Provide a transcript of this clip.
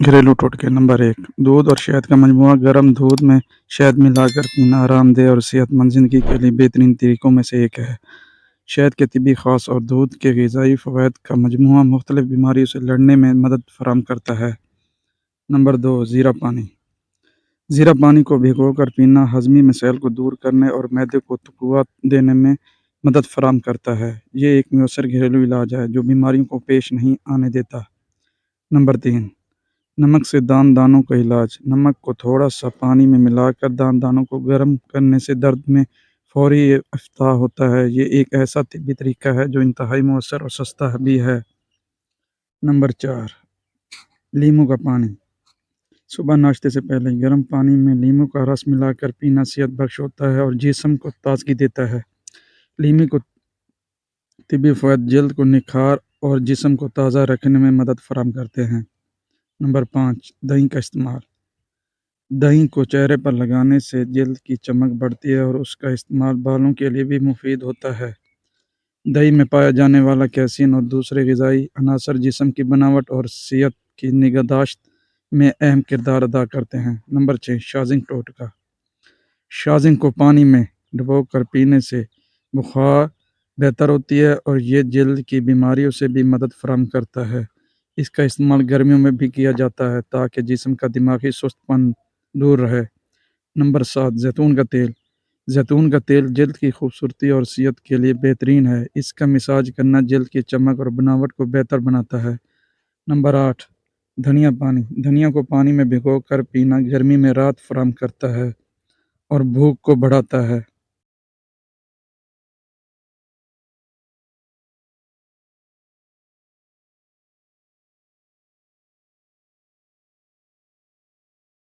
घरेलू टोटके नंबर 1 दूध और शहद का मजमूआ गर्म दूध में शहद मिलाकर पीना आरामदेह और सेहतमंद ज़िंदगी के लिए बेहतरीन तरीकों में से एक है। शहद के तिबी ख़ास और दूध के ग़िज़ाई फ़वाइद का मजमूआ मुख्तलिफ़ बीमारियों से लड़ने में मदद फ़राहम करता है। नंबर 2 ज़ीरा पानी। ज़ीरा पानी को भिगोकर पीना हज़मी मसाइल को दूर करने और मैदे को क़ुव्वत देने में मदद फ़राहम करता है। ये एक मौसर घरेलू इलाज है जो बीमारियों को पेश नहीं आने देता। नंबर 3 नमक से दानों का इलाज। नमक को थोड़ा सा पानी में मिलाकर दानों को गर्म करने से दर्द में फौरी इफ़्ताह होता है। ये एक ऐसा तिब्बी तरीका है जो इंतहाई मौसर और सस्ता भी है। नंबर 4 लीमू का पानी। सुबह नाश्ते से पहले गर्म पानी में लीमू का रस मिलाकर पीना सेहत बख्श होता है और जिस्म को ताजगी देता है। लीमू को तिब्बी फ़वाइद जल्द को निखार और जिस्म को ताज़ा रखने में मदद फ़राहम करते हैं। नंबर 5 दही का इस्तेमाल। दही को चेहरे पर लगाने से जल्द की चमक बढ़ती है और उसका इस्तेमाल बालों के लिए भी मुफीद होता है। दही में पाया जाने वाला कैसीन और दूसरे ग़िज़ाई अनासर जिस्म की बनावट और सेहत की निगहदाश्त में अहम किरदार अदा करते हैं। नंबर 6 शाज़िंग टोटका। शाज़िंग को पानी में डुबोकर पीने से बुखार बेहतर होती है और ये जल्द की बीमारियों से भी मदद फ़राहम करता है। इसका इस्तेमाल गर्मियों में भी किया जाता है ताकि जिस्म का दिमागी सुस्तपन दूर रहे। नंबर 7 ज़ैतून का तेल। ज़ैतून का तेल जल्द की खूबसूरती और सेहत के लिए बेहतरीन है। इसका मसाज करना जल्द की चमक और बनावट को बेहतर बनाता है। नंबर 8 धनिया पानी। धनिया को पानी में भिगोकर पीना गर्मी में राहत फ़राहम करता है और भूख को बढ़ाता है।